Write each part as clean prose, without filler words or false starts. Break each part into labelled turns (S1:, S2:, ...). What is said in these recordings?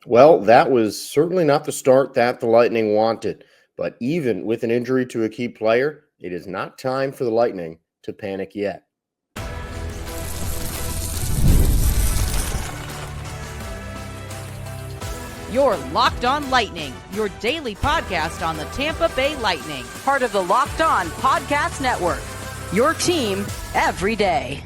S1: Well, that was certainly not the start that the Lightning wanted. But even with an injury to a key player, it is not time for the Lightning to panic yet.
S2: You're Locked On Lightning, your daily podcast on the Tampa Bay Lightning, part of the Locked On Podcast Network. Your team every day.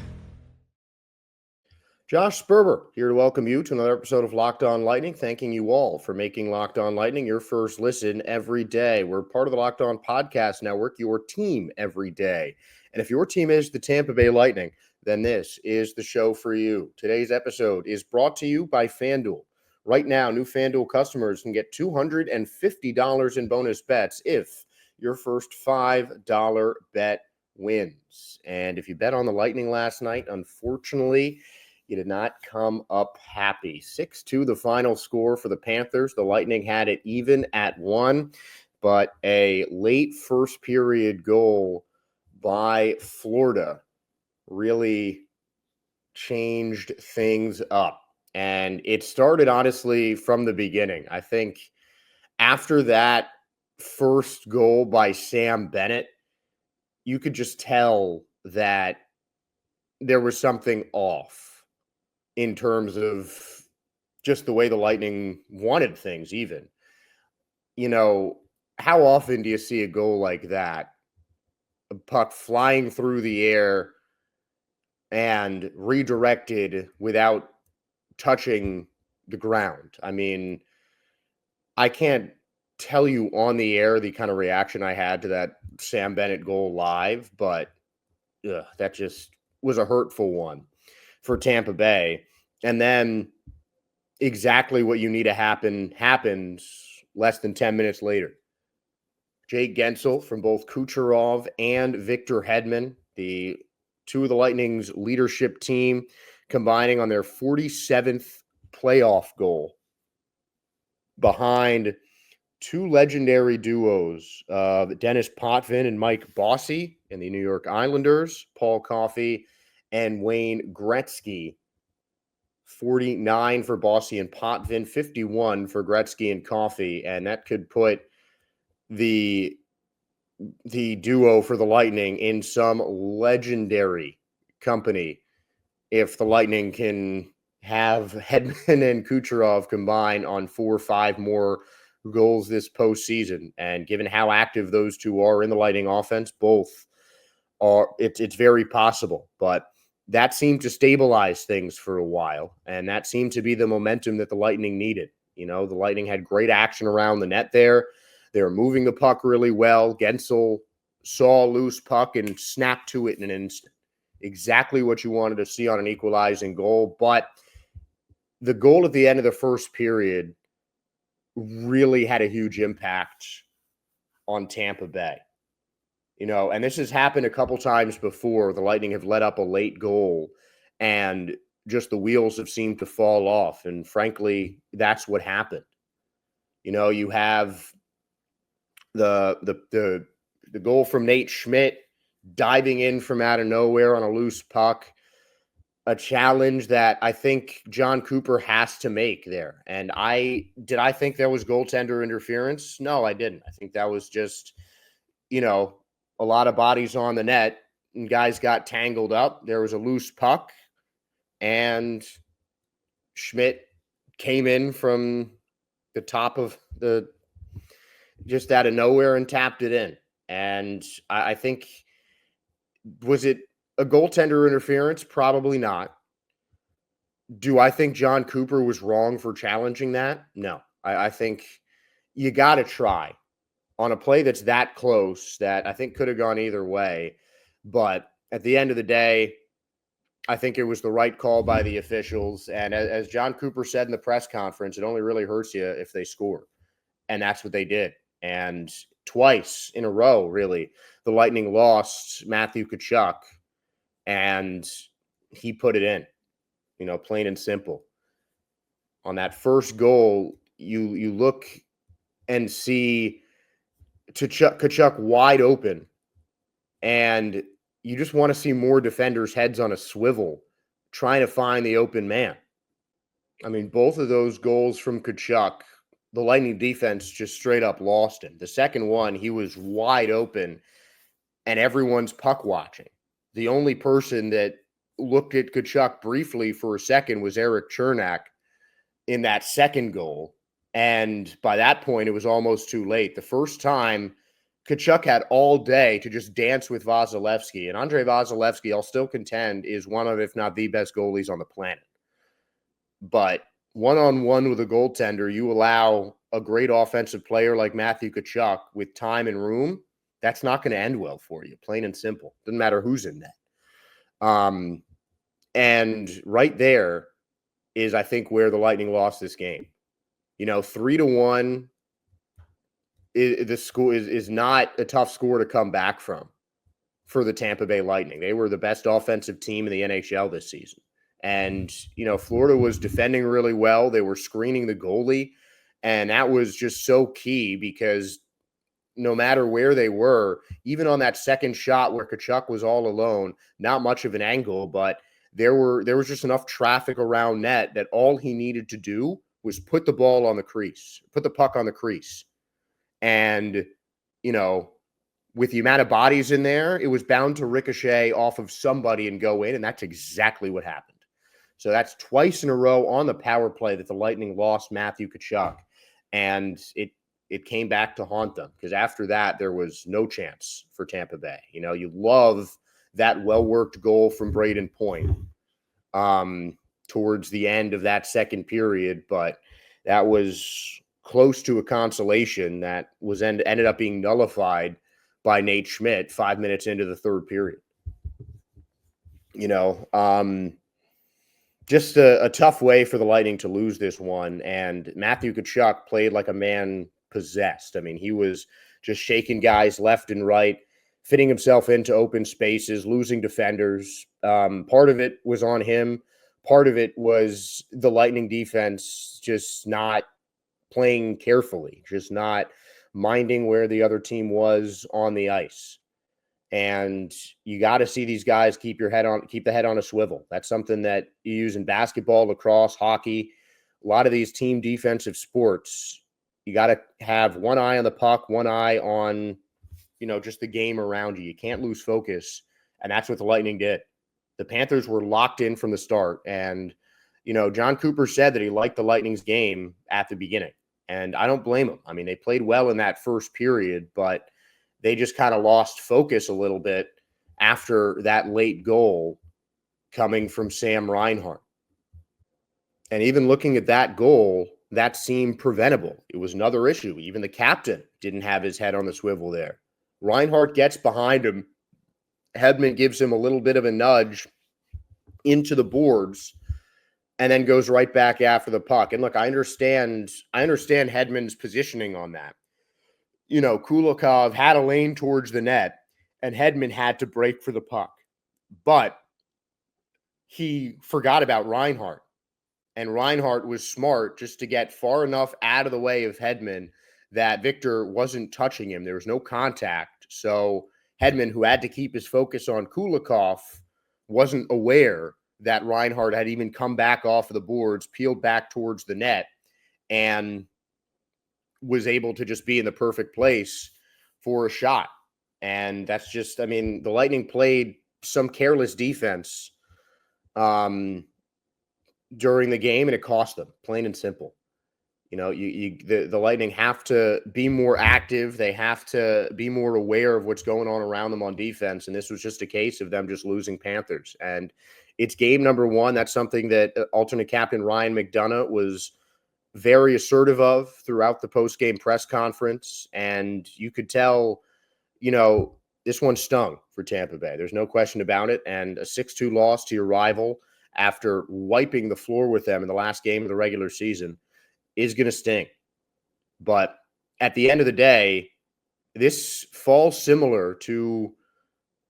S1: Josh Sperber here to welcome you to another episode of Locked On Lightning. Thanking you all for making Locked On Lightning your first listen every day. We're part of the Locked On Podcast Network, your team every day. And if your team is the Tampa Bay Lightning, then this is the show for you. Today's episode is brought to you by FanDuel. Right now, new FanDuel customers can get $250 in bonus bets if your first $5 bet wins. And if you bet on the Lightning last night, unfortunately, you did not come up happy. 6-2 the final score for the Panthers. The Lightning had it even at 1, but a late first period goal by Florida really changed things up. And it started, honestly, from the beginning. I think after that first goal by Sam Bennett, you could just tell that there was something off in terms of just the way the Lightning wanted things, even. You know, how often do you see a goal like that? A puck flying through the air and redirected without touching the ground. I mean, I can't tell you on the air the kind of reaction I had to that Sam Bennett goal live, but that just was a hurtful one for Tampa Bay. And then exactly what you need to happen happens less than 10 minutes later. Jake Guentzel from both Kucherov and Victor Hedman, the two of the Lightning's leadership team, combining on their 47th playoff goal behind two legendary duos of Dennis Potvin and Mike Bossy in the New York Islanders, Paul Coffey and Wayne Gretzky. 49 for Bossy and Potvin, 51 for Gretzky and Coffey, and that could put the duo for the Lightning in some legendary company if the Lightning can have Hedman and Kucherov combine on 4 or 5 more goals this postseason. And given how active those two are in the Lightning offense, both are, it's very possible. But that seemed to stabilize things for a while, and that seemed to be the momentum that the Lightning needed. You know, the Lightning had great action around the net there. They were moving the puck really well. Guentzel saw a loose puck and snapped to it in an instant. Exactly what you wanted to see on an equalizing goal. But the goal at the end of the first period really had a huge impact on Tampa Bay. You know, and this has happened a couple times before. The Lightning have let up a late goal and just the wheels have seemed to fall off. And frankly, that's what happened. You know, you have the goal from Nate Schmidt diving in from out of nowhere on a loose puck, a challenge that I think John Cooper has to make there. And I think there was goaltender interference? No, I didn't. I think that was just, you know, a lot of bodies on the net and guys got tangled up. There was a loose puck and Schmidt came in from the top of the, just out of nowhere and tapped it in. And I think, was it a goaltender interference? Probably not. Do I think John Cooper was wrong for challenging that? No. I think you got to try on a play that's that close that I think could have gone either way. But at the end of the day, I think it was the right call by the officials. And as John Cooper said in the press conference, it only really hurts you if they score. And that's what they did. And twice in a row, really, the Lightning lost Matthew Tkachuk, and he put it in, you know, plain and simple. On that first goal, you look and see Tkachuk wide open, and you just want to see more defenders' heads on a swivel trying to find the open man. I mean, both of those goals from Kachuk, the Lightning defense just straight up lost him. The second one, he was wide open and everyone's puck watching. The only person that looked at Kachuk briefly for a second was Eric Chernak in that second goal. And by that point, it was almost too late. The first time, Kachuk had all day to just dance with Vasilevsky. And Andrei Vasilevsky, I'll still contend, is one of, if not the best goalies on the planet. But one-on-one with a goaltender, you allow a great offensive player like Matthew Kachuk with time and room, that's not going to end well for you, plain and simple. Doesn't matter who's in net. And right there is, I think, where the Lightning lost this game. 3-1, the score is not a tough score to come back from for the Tampa Bay Lightning. They were the best offensive team in the NHL this season. And, Florida was defending really well. They were screening the goalie. And that was just so key because no matter where they were, even on that second shot where Kachuk was all alone, not much of an angle, but there was just enough traffic around net that all he needed to do was put the ball on the crease, put the puck on the crease. And, with the amount of bodies in there, it was bound to ricochet off of somebody and go in, and that's exactly what happened. So that's twice in a row on the power play that the Lightning lost Matthew Kachuk, and it came back to haunt them because after that, there was no chance for Tampa Bay. You love that well-worked goal from Braden Point towards the end of that second period, but that was close to a consolation that was ended up being nullified by Nate Schmidt 5 minutes into the third period. Just a tough way for the Lightning to lose this one. And Matthew Kachuk played like a man possessed. I mean, he was just shaking guys left and right, fitting himself into open spaces, losing defenders. Part of it was on him. Part of it was the Lightning defense just not playing carefully, just not minding where the other team was on the ice. And you got to see these guys keep the head on a swivel. That's something that you use in basketball, lacrosse, hockey, a lot of these team defensive sports. You got to have one eye on the puck, one eye on, just the game around you. You can't lose focus. And that's what the Lightning did. The Panthers were locked in from the start. And, John Cooper said that he liked the Lightning's game at the beginning. And I don't blame him. I mean, they played well in that first period, but they just kind of lost focus a little bit after that late goal coming from Sam Reinhart. And even looking at that goal, that seemed preventable. It was another issue. Even the captain didn't have his head on the swivel there. Reinhart gets behind him. Hedman gives him a little bit of a nudge into the boards and then goes right back after the puck. And look, I understand Hedman's positioning on that. Kulikov had a lane towards the net, and Hedman had to break for the puck. But he forgot about Reinhart. And Reinhart was smart just to get far enough out of the way of Hedman that Victor wasn't touching him. There was no contact. So Hedman, who had to keep his focus on Kulikov, wasn't aware that Reinhart had even come back off of the boards, peeled back towards the net, and was able to just be in the perfect place for a shot. And that's just, the Lightning played some careless defense during the game, and it cost them, plain and simple. The Lightning have to be more active. They have to be more aware of what's going on around them on defense. And this was just a case of them just losing Panthers. And it's game number one. That's something that alternate captain Ryan McDonough was very assertive of throughout the post-game press conference. And you could tell, this one stung for Tampa Bay. There's no question about it. And a 6-2 loss to your rival after wiping the floor with them in the last game of the regular season is going to sting. But at the end of the day, this falls similar to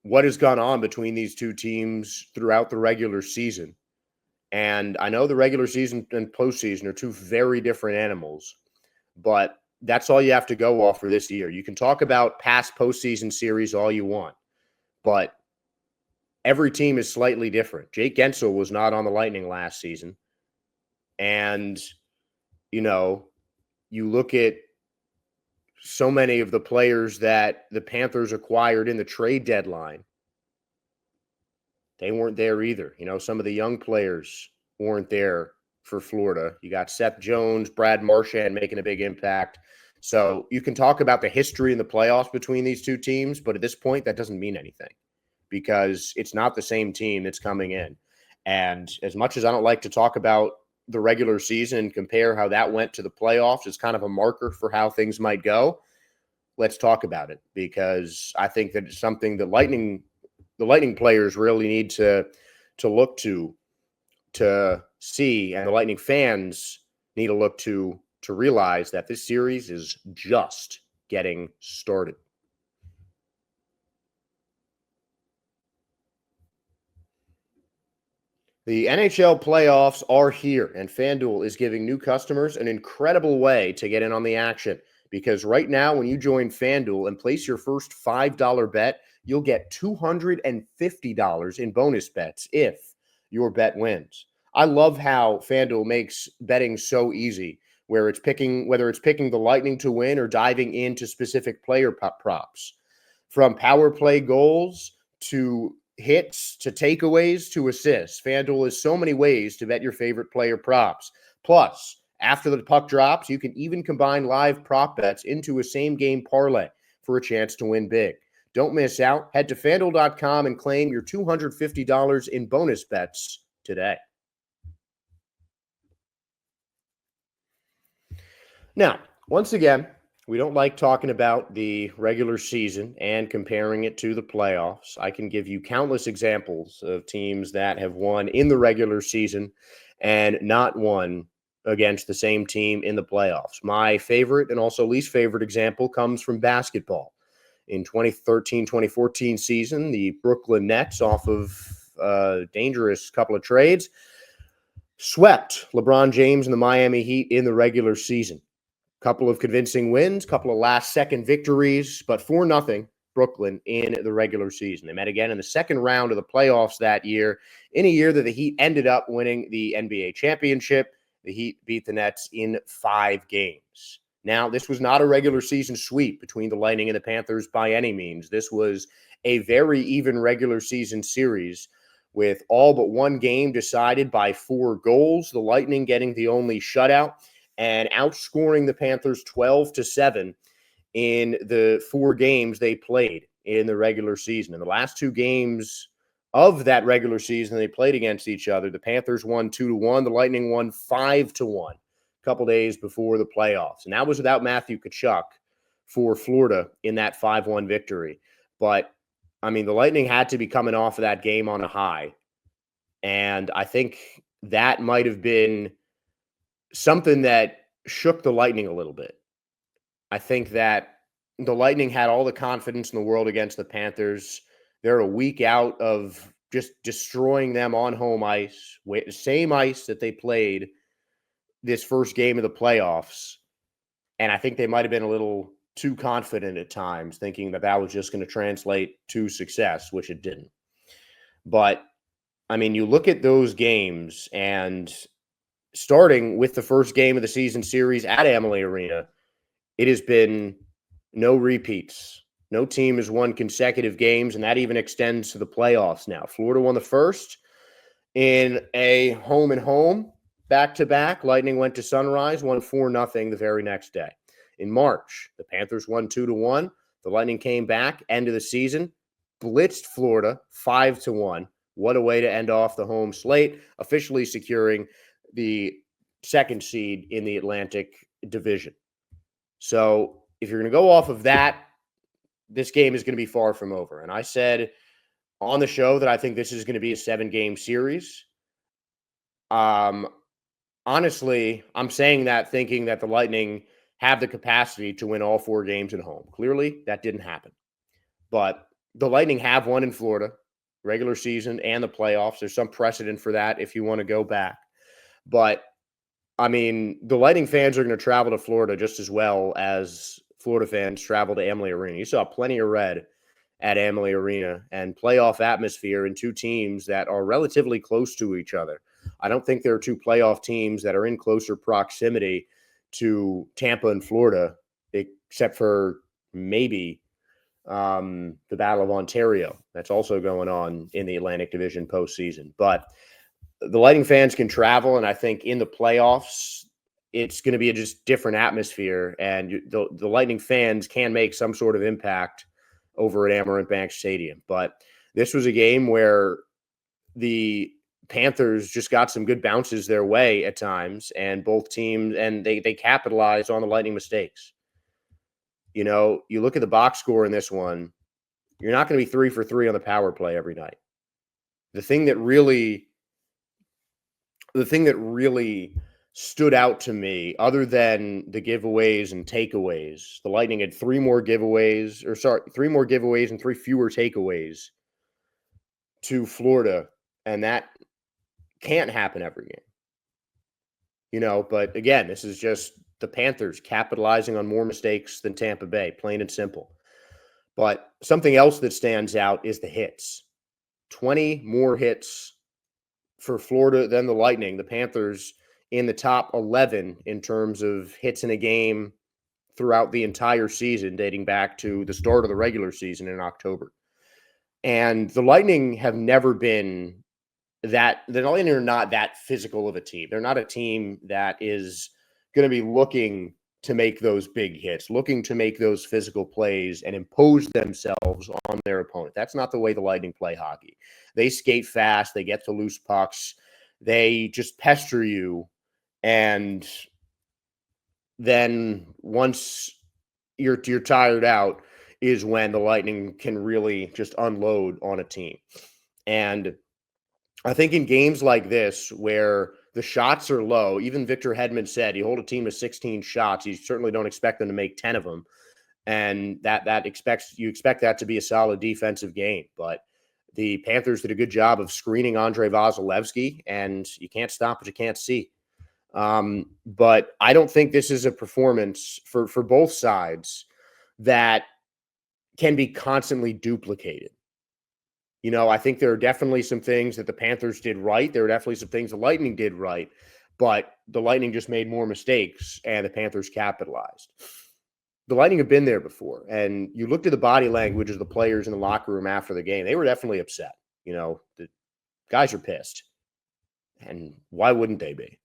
S1: what has gone on between these two teams throughout the regular season. And I know the regular season and postseason are two very different animals, but that's all you have to go off for this year. You can talk about past postseason series all you want, but every team is slightly different. Jake Gensel was not on the Lightning last season. And, you know, you look at so many of the players that the Panthers acquired in the trade deadline. They weren't there either. You know, some of the young players weren't there for Florida. You got Seth Jones, Brad Marchand making a big impact. So you can talk about the history in the playoffs between these two teams, but at this point, that doesn't mean anything because it's not the same team that's coming in. And as much as I don't like to talk about the regular season and compare how that went to the playoffs, it's kind of a marker for how things might go. Let's talk about it because I think that it's something that the Lightning players really need to look to see, and the Lightning fans need to look to realize that this series is just getting started. The NHL playoffs are here, and FanDuel is giving new customers an incredible way to get in on the action. Because right now, when you join FanDuel and place your first $5 bet, you'll get $250 in bonus bets if your bet wins. I love how FanDuel makes betting so easy, whether it's picking the Lightning to win or diving into specific player props. From power play goals to hits to takeaways to assists, FanDuel has so many ways to bet your favorite player props. Plus, after the puck drops, you can even combine live prop bets into a same-game parlay for a chance to win big. Don't miss out. Head to FanDuel.com and claim your $250 in bonus bets today. Now, once again, we don't like talking about the regular season and comparing it to the playoffs. I can give you countless examples of teams that have won in the regular season and not won against the same team in the playoffs. My favorite and also least favorite example comes from basketball. In 2013-2014 season, the Brooklyn Nets, off of a dangerous couple of trades, swept LeBron James and the Miami Heat in the regular season. Couple of convincing wins, couple of last-second victories, but 4-0 Brooklyn in the regular season. They met again in the second round of the playoffs that year, in a year that the Heat ended up winning the NBA championship. The Heat beat the Nets in 5 games. Now, this was not a regular season sweep between the Lightning and the Panthers by any means. This was a very even regular season series with all but one game decided by 4 goals, the Lightning getting the only shutout and outscoring the Panthers 12-7 in the 4 games they played in the regular season. In the last 2 games of that regular season they played against each other, the Panthers won 2-1, the Lightning won 5-1 a couple days before the playoffs. And that was without Matthew Tkachuk for Florida in that 5-1 victory. But, I mean, the Lightning had to be coming off of that game on a high. And I think that might have been something that shook the Lightning a little bit. I think that the Lightning had all the confidence in the world against the Panthers. They're a week out of just destroying them on home ice, same ice that they played this first game of the playoffs. And I think they might have been a little too confident at times, thinking that that was just going to translate to success, which it didn't. But, I mean, you look at those games, and starting with the first game of the season series at Amalie Arena, it has been no repeats. No team has won consecutive games, and that even extends to the playoffs now. Florida won the first in a home-and-home back-to-back. Lightning went to Sunrise, won 4-0 the very next day. In March, the Panthers won 2-1. The Lightning came back, end of the season, blitzed Florida 5-1. What a way to end off the home slate, officially securing the second seed in the Atlantic Division. So if you're going to go off of that, this game is going to be far from over. And I said on the show that I think this is going to be a 7-game series. Honestly, I'm saying that thinking that the Lightning have the capacity to win all 4 games at home. Clearly, that didn't happen. But the Lightning have won in Florida, regular season and the playoffs. There's some precedent for that if you want to go back. But, I mean, the Lightning fans are going to travel to Florida just as well as Florida fans travel to Amalie Arena. You saw plenty of red at Amalie Arena and playoff atmosphere in 2 teams that are relatively close to each other. I don't think there are two playoff teams that are in closer proximity to Tampa and Florida, except for maybe the Battle of Ontario. That's also going on in the Atlantic Division postseason. But the Lightning fans can travel, and I think in the playoffs, it's going to be a just different atmosphere, and the Lightning fans can make some sort of impact over at Amarant Bank Stadium. But this was a game where the Panthers just got some good bounces their way at times, and both teams, and they capitalized on the Lightning mistakes. You know, you look at the box score in this one, you're not going to be 3 for 3 on the power play every night. The thing that really stood out to me, other than the giveaways and takeaways, the Lightning had 3 more giveaways and 3 fewer takeaways to Florida, and that can't happen every game. You know, but again, this is just the Panthers capitalizing on more mistakes than Tampa Bay, plain and simple. But something else that stands out is the hits. 20 more hits for Florida than the Lightning. The Panthers in the top 11 in terms of hits in a game throughout the entire season, dating back to the start of the regular season in October. And the Lightning have never been that. The Lightning are not that physical of a team. They're not a team that is going to be looking to make those big hits, looking to make those physical plays and impose themselves on their opponent. That's not the way the Lightning play hockey. They skate fast. They get to loose pucks. They just pester you. And then once you're tired out is when the Lightning can really just unload on a team. And I think in games like this where the shots are low, even Victor Hedman said, you hold a team to 16 shots, you certainly don't expect them to make 10 of them. And you expect that to be a solid defensive game. But the Panthers did a good job of screening Andrei Vasilevsky, and you can't stop what you can't see. But I don't think this is a performance for both sides that can be constantly duplicated. You know, I think there are definitely some things that the Panthers did right. There are definitely some things the Lightning did right, but the Lightning just made more mistakes and the Panthers capitalized. The Lightning have been there before, and you looked at the body language of the players in the locker room after the game. They were definitely upset. You know, the guys are pissed, and why wouldn't they be?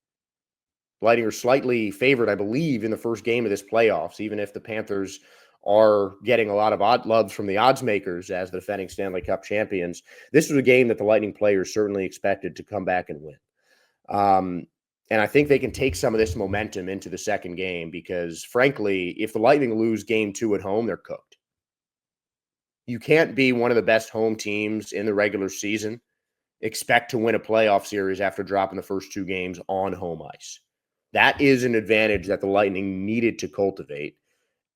S1: The Lightning are slightly favored, I believe, in the first game of this playoffs, even if the Panthers are getting a lot of odd love from the odds makers as the defending Stanley Cup champions. This was a game that the Lightning players certainly expected to come back and win. And I think they can take some of this momentum into the second game because, frankly, if the Lightning lose game 2 at home, they're cooked. You can't be one of the best home teams in the regular season, expect to win a playoff series after dropping the first 2 games on home ice. That is an advantage that the Lightning needed to cultivate,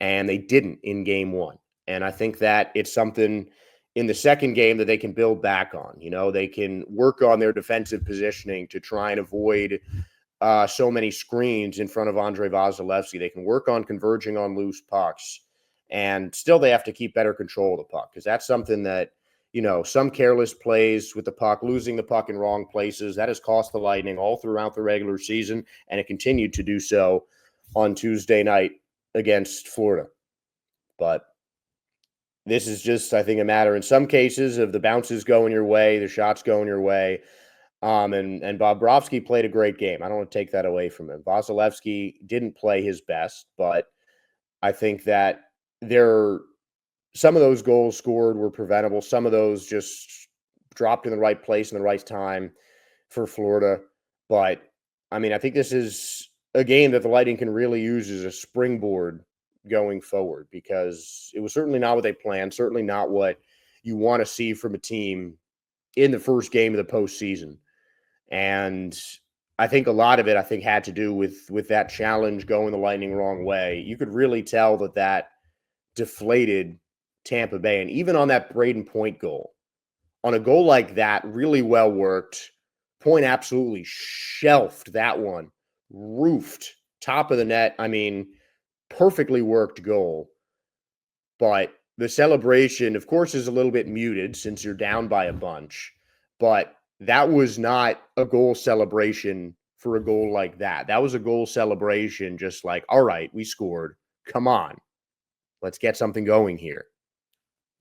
S1: and they didn't in game 1. And I think that it's something in the second game that they can build back on. You know, they can work on their defensive positioning to try and avoid so many screens in front of Andrei Vasilevsky. They can work on converging on loose pucks, and still they have to keep better control of the puck because that's something that, you know, some careless plays with the puck, losing the puck in wrong places, that has cost the Lightning all throughout the regular season, and it continued to do so on Tuesday night against Florida. But this is just, I think, a matter in some cases of the bounces going your way, the shots going your way. And Bobrovsky played a great game. I don't want to take that away from him. Vasilevsky didn't play his best, but I think that some of those goals scored were preventable. Some of those just dropped in the right place in the right time for Florida. But, I mean, I think this is a game that the Lightning can really use as a springboard going forward because it was certainly not what they planned, certainly not what you want to see from a team in the first game of the postseason. And I think a lot of it, had to do with that challenge going the Lightning wrong way. You could really tell that deflated Tampa Bay. And even on that Braden Point goal, on a goal like that, really well worked, Point absolutely shelved that one, roofed, top of the net. I mean, perfectly worked goal. But the celebration, of course, is a little bit muted since you're down by a bunch. But that was not a goal celebration for a goal like that. That was a goal celebration just like, all right, we scored. Come on. Let's get something going here.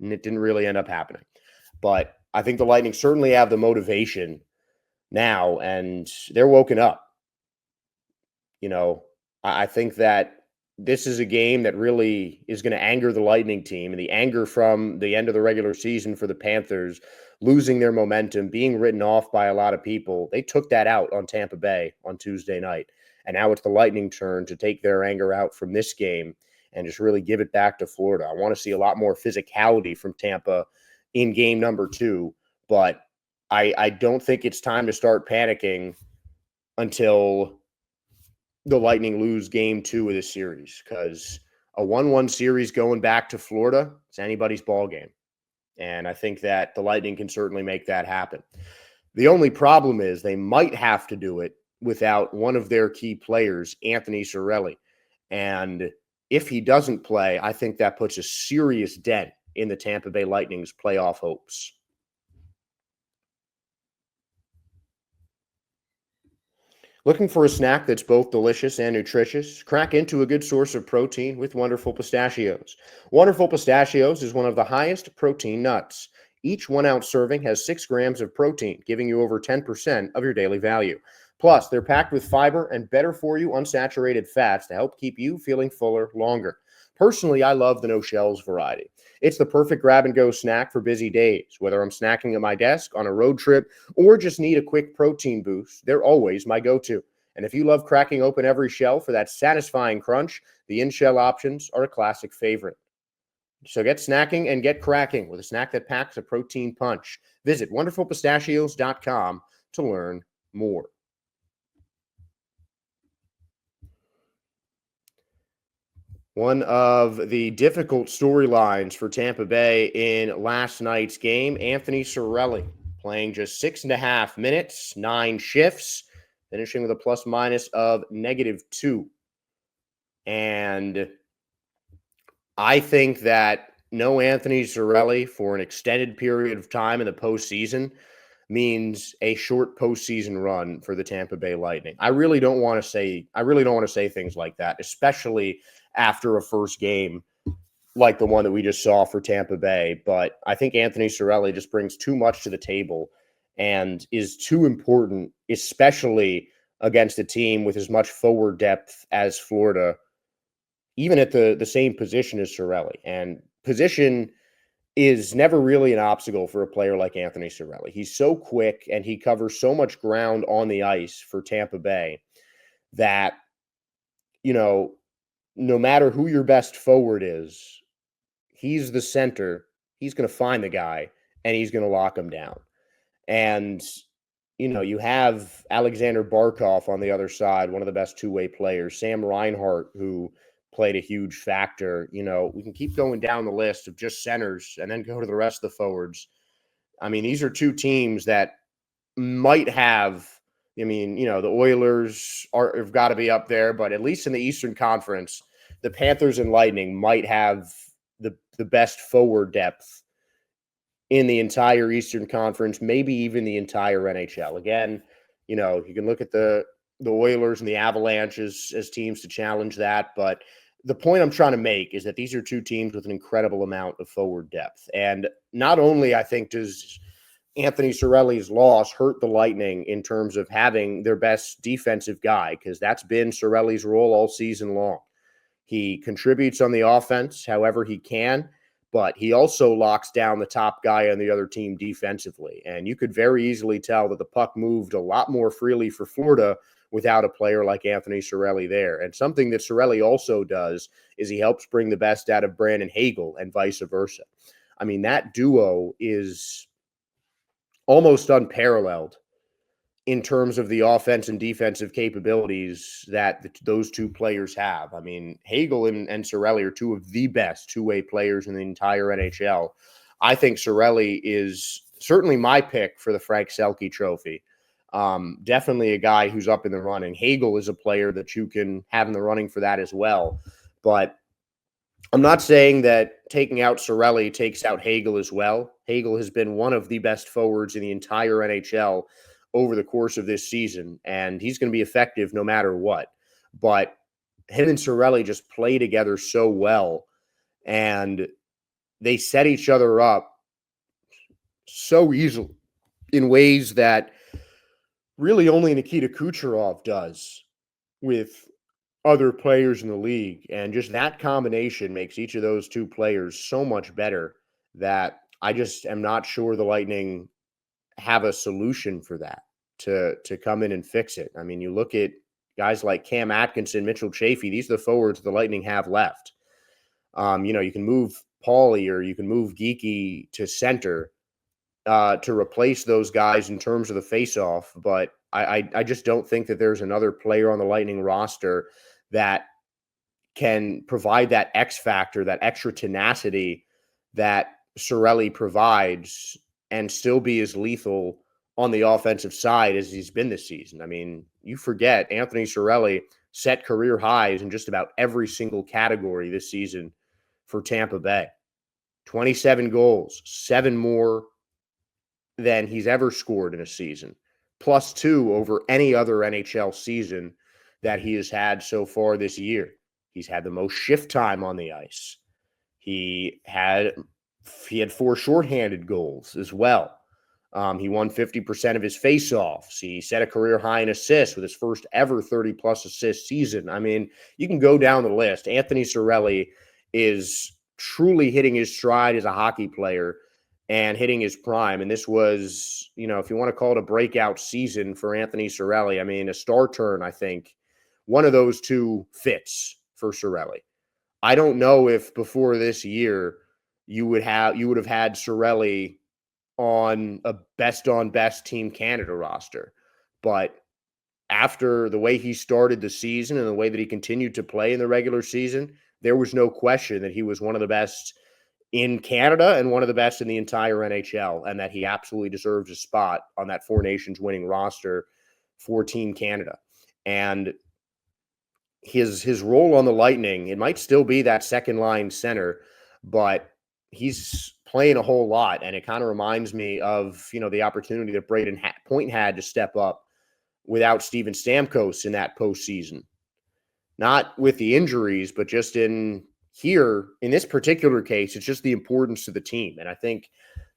S1: And it didn't really end up happening. But I think the Lightning certainly have the motivation now, and they're woken up. I think that this is a game that really is going to anger the Lightning team, and the anger from the end of the regular season for the Panthers, losing their momentum, being written off by a lot of people. They took that out on Tampa Bay on Tuesday night. And now it's the Lightning turn to take their anger out from this game and just really give it back to Florida. I want to see a lot more physicality from Tampa in game number 2, but I don't think it's time to start panicking until the Lightning lose game 2 of this series, because a 1-1 series going back to Florida, it's anybody's ball game. And I think that the Lightning can certainly make that happen. The only problem is they might have to do it without one of their key players, Anthony Cirelli. And if he doesn't play, I think that puts a serious dent in the Tampa Bay Lightning's playoff hopes. Looking for a snack that's both delicious and nutritious? Crack into a good source of protein with Wonderful Pistachios. Wonderful Pistachios is one of the highest protein nuts. Each 1-ounce serving has 6 grams of protein, giving you over 10% of your daily value. Plus, they're packed with fiber and better-for-you unsaturated fats to help keep you feeling fuller longer. Personally, I love the no-shells variety. It's the perfect grab-and-go snack for busy days. Whether I'm snacking at my desk, on a road trip, or just need a quick protein boost, they're always my go-to. And if you love cracking open every shell for that satisfying crunch, the in-shell options are a classic favorite. So get snacking and get cracking with a snack that packs a protein punch. Visit wonderfulpistachios.com to learn more. One of the difficult storylines for Tampa Bay in last night's game, Anthony Cirelli playing just 6.5 minutes, 9 shifts, finishing with a plus-minus of -2. And I think that no Anthony Cirelli for an extended period of time in the postseason means a short postseason run for the Tampa Bay Lightning. I really don't want to say things like that, especially after a first game like the one that we just saw for Tampa Bay. But I think Anthony Cirelli just brings too much to the table and is too important, especially against a team with as much forward depth as Florida, even at the same position as Cirelli. And position is never really an obstacle for a player like Anthony Cirelli. He's so quick and he covers so much ground on the ice for Tampa Bay that, no matter who your best forward is, he's the center. He's going to find the guy and he's going to lock him down. And, you have Alexander Barkov on the other side, one of the best two-way players, Sam Reinhart, who played a huge factor. We can keep going down the list of just centers and then go to the rest of the forwards. I mean, these are two teams that might have, the Oilers have got to be up there, but at least in the Eastern Conference, the Panthers and Lightning might have the best forward depth in the entire Eastern Conference, maybe even the entire NHL. Again, you can look at the Oilers and the Avalanche as teams to challenge that, but the point I'm trying to make is that these are two teams with an incredible amount of forward depth. And not only, I think, does Anthony Cirelli's loss hurt the Lightning in terms of having their best defensive guy, because that's been Cirelli's role all season long. He contributes on the offense however he can, but he also locks down the top guy on the other team defensively. And you could very easily tell that the puck moved a lot more freely for Florida without a player like Anthony Cirelli there. And something that Cirelli also does is he helps bring the best out of Brandon Hagel and vice versa. I mean, that duo is almost unparalleled in terms of the offense and defensive capabilities that those two players have. I mean, Hagel and Cirelli are two of the best two-way players in the entire NHL. I think Cirelli is certainly my pick for the Frank Selke Trophy. Definitely a guy who's up in the running. Hagel is a player that you can have in the running for that as well. But I'm not saying that taking out Cirelli takes out Hagel as well. Hagel has been one of the best forwards in the entire NHL over the course of this season, and he's going to be effective no matter what. But him and Cirelli just play together so well, and they set each other up so easily in ways that really only Nikita Kucherov does with other players in the league. And just that combination makes each of those two players so much better that I just am not sure the Lightning have a solution for that to come in and fix it. I mean, you look at guys like Cam Atkinson, Mitchell Chaffee, these are the forwards the Lightning have left. You can move Paulie or you can move Geeky to center to replace those guys in terms of the faceoff, but I just don't think that there's another player on the Lightning roster that can provide that X factor, that extra tenacity that Cirelli provides and still be as lethal on the offensive side as he's been this season. I mean, you forget Anthony Cirelli set career highs in just about every single category this season for Tampa Bay. 27 goals, 7 more than he's ever scored in a season, +2 over any other NHL season that he has had so far this year. He's had the most shift time on the ice. He had 4 shorthanded goals as well. He won 50% of his faceoffs. He set a career high in assists with his first ever 30-plus assist season. I mean, you can go down the list. Anthony Cirelli is truly hitting his stride as a hockey player and hitting his prime. And this was, if you want to call it a breakout season for Anthony Cirelli, I mean, a star turn, I think. One of those two fits for Cirelli. I don't know if before this year you would have had Cirelli on a best Team Canada roster. But after the way he started the season and the way that he continued to play in the regular season, there was no question that he was one of the best in Canada and one of the best in the entire NHL, and that he absolutely deserves a spot on that Four Nations winning roster for Team Canada. And his role on the Lightning, it might still be that second line center, but he's playing a whole lot. And it kind of reminds me of, the opportunity that Braden Point had to step up without Steven Stamkos in that postseason. Not with the injuries, but just in this particular case, it's just the importance to the team. And I think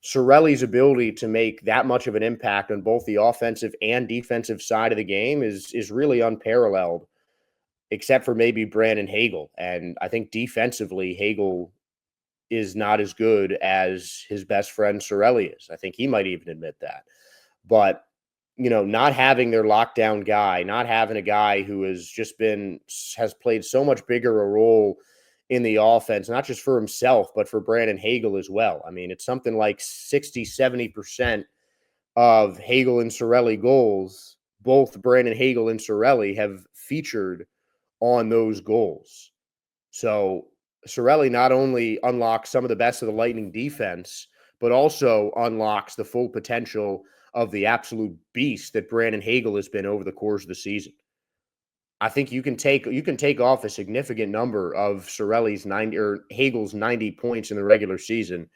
S1: Cirelli's ability to make that much of an impact on both the offensive and defensive side of the game is really unparalleled, except for maybe Brandon Hagel. And I think defensively, Hagel is not as good as his best friend Cirelli is. I think he might even admit that. But, not having their lockdown guy, not having a guy who has played so much bigger a role in the offense, not just for himself, but for Brandon Hagel as well. I mean, it's something like 60-70% of Hagel and Cirelli goals, both Brandon Hagel and Cirelli have featured on those goals. So Cirelli not only unlocks some of the best of the Lightning defense, but also unlocks the full potential of the absolute beast that Brandon Hagel has been over the course of the season. I think you can take off a significant number of Cirelli's 90 or Hagel's 90 points in the regular season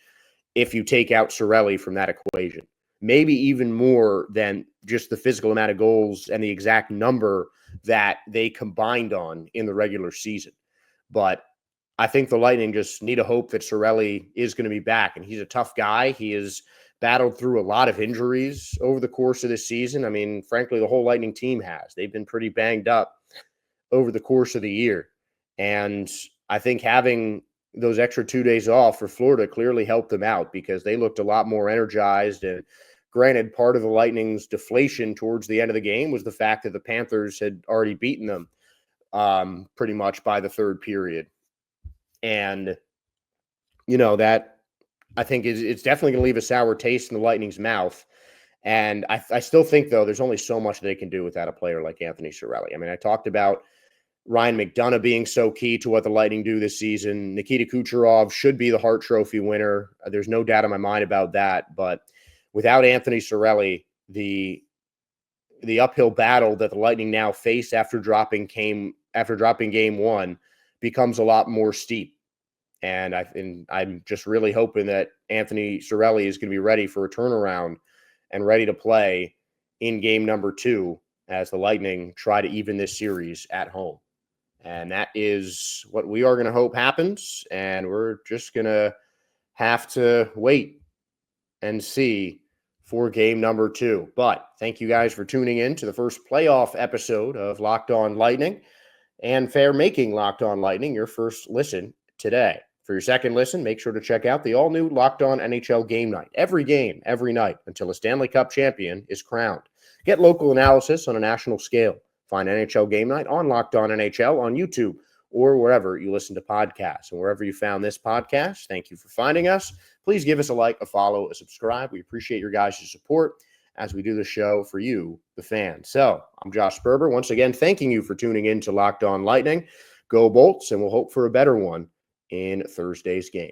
S1: if you take out Cirelli from that equation. Maybe even more than just the physical amount of goals and the exact number that they combined on in the regular season. But I think the Lightning just need to hope that Cirelli is going to be back. And he's a tough guy. He has battled through a lot of injuries over the course of this season. I mean, frankly, the whole Lightning team has. They've been pretty banged up over the course of the year. And I think having those extra 2 days off for Florida clearly helped them out because they looked a lot more energized. And granted, part of the Lightning's deflation towards the end of the game was the fact that the Panthers had already beaten them pretty much by the third period. And, that I think it's definitely going to leave a sour taste in the Lightning's mouth. And I still think, though, there's only so much they can do without a player like Anthony Cirelli. I mean, I talked about Ryan McDonough being so key to what the Lightning do this season. Nikita Kucherov should be the Hart Trophy winner. There's no doubt in my mind about that. But without Anthony Cirelli, the uphill battle that the Lightning now face after dropping game one becomes a lot more steep. And I'm just really hoping that Anthony Cirelli is going to be ready for a turnaround and ready to play in game number 2 as the Lightning try to even this series at home. And that is what we are going to hope happens. And we're just going to have to wait and see for game number 2. But thank you guys for tuning in to the first playoff episode of Locked On Lightning and for making Locked On Lightning your first listen today. For your second listen, make sure to check out the all-new Locked On NHL Game Night. Every game, every night, until a Stanley Cup champion is crowned. Get local analysis on a national scale. Find NHL Game Night on Locked On NHL on YouTube or wherever you listen to podcasts. And wherever you found this podcast, thank you for finding us. Please give us a like, a follow, a subscribe. We appreciate your guys' support as we do the show for you, the fans. So I'm Josh Sperber. Once again, thanking you for tuning in to Locked On Lightning. Go Bolts, and we'll hope for a better one in Thursday's game.